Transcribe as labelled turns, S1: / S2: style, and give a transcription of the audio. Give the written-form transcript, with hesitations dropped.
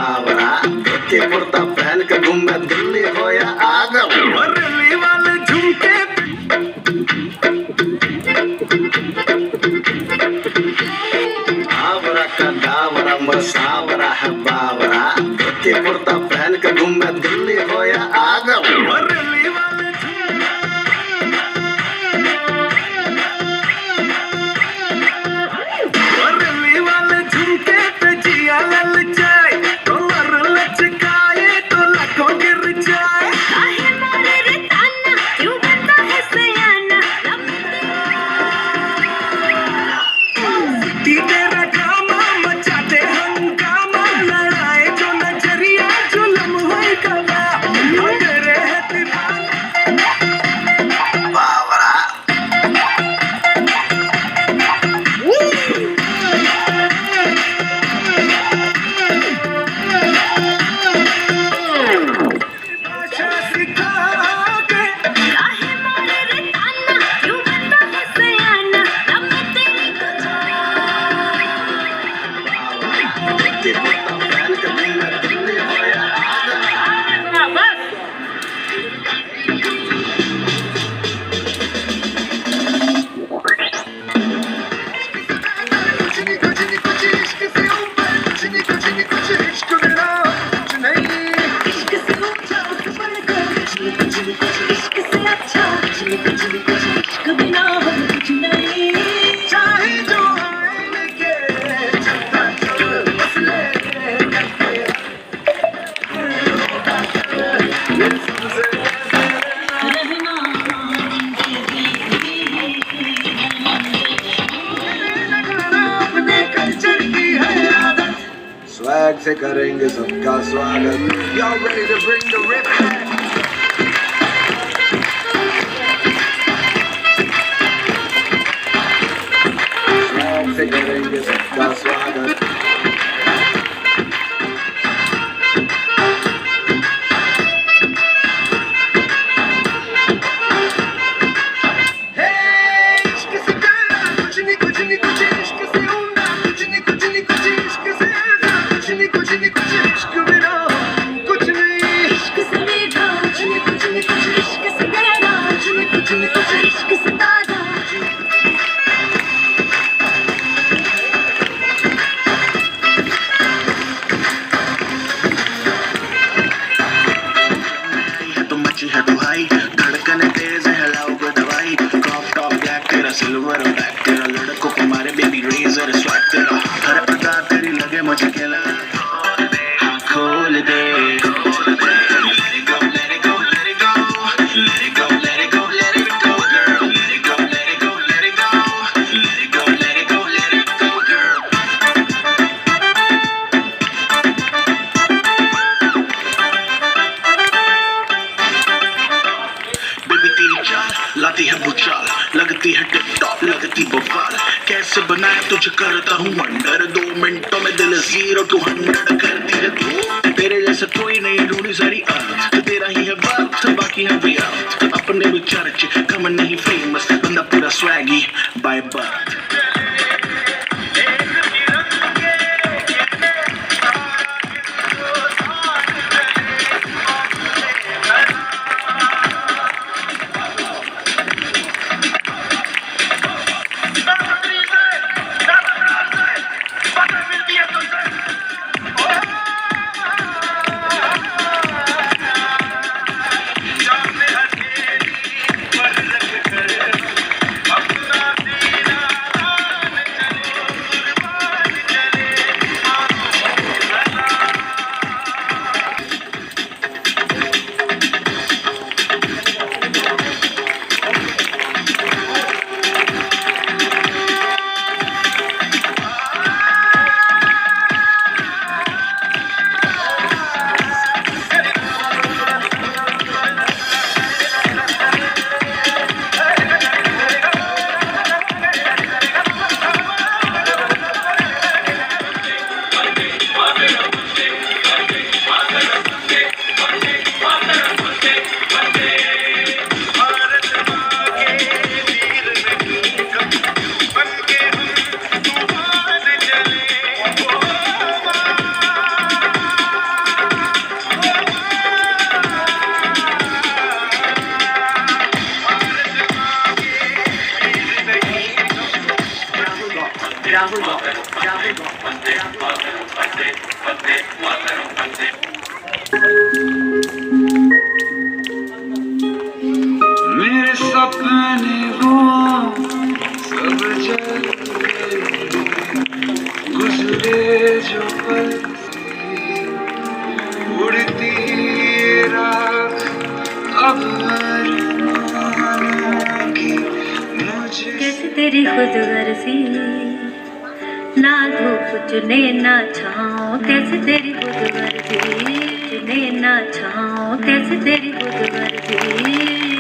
S1: बावरा, धोती कुर्ता पहन के घूमे दिल्ली हो या आगरा, बरेली वाले झुमके बावरा का दावरा मसावरा है बावरा, धोती कुर्ता पहन के घूमे दिल्ली हो या आगरा, बरेली वाले
S2: स्वैग से करेंगे सबका स्वागत। Y'all ready to bring the rip back? Swag से करेंगे सबका स्वागत।
S1: धड़कन तेज है हिलाओ को दवाई, क्रॉप टॉप ब्लैक तेरा सिल्वर बैक तेरा, लड़कों को मारे बेबी रेजर स्वैग तेरा, हर अदा तेरी लगे मुझे खेला, खोल दे लाती है भूचाल, लगती है टिप टॉप, लगती बवाल, कैसे बनाया तुझे करता हूँ वंडर, 2 मिनटों में दिल 0 to 100 करती है तू, तेरे जैसा कोई नहीं ढूंढी सारी अर्थ, तेरा ही है वक्त बाकी है व्यर्थ, अपने भी चर्च कम नहीं फेमस, बंदा पूरा स्वैगी बाय बर्थ।
S2: मेरे सपने वो सब जल गए, गुजरे जो पल उड़ती रात अब अरमानों की मुझे
S3: कैसे तेरी खुद गर्जी ना धूप चुने ना छाँव, कैसे तेरी खुद गर्जी चुने ना छाँव, कैसे तेरी खुद गर्जी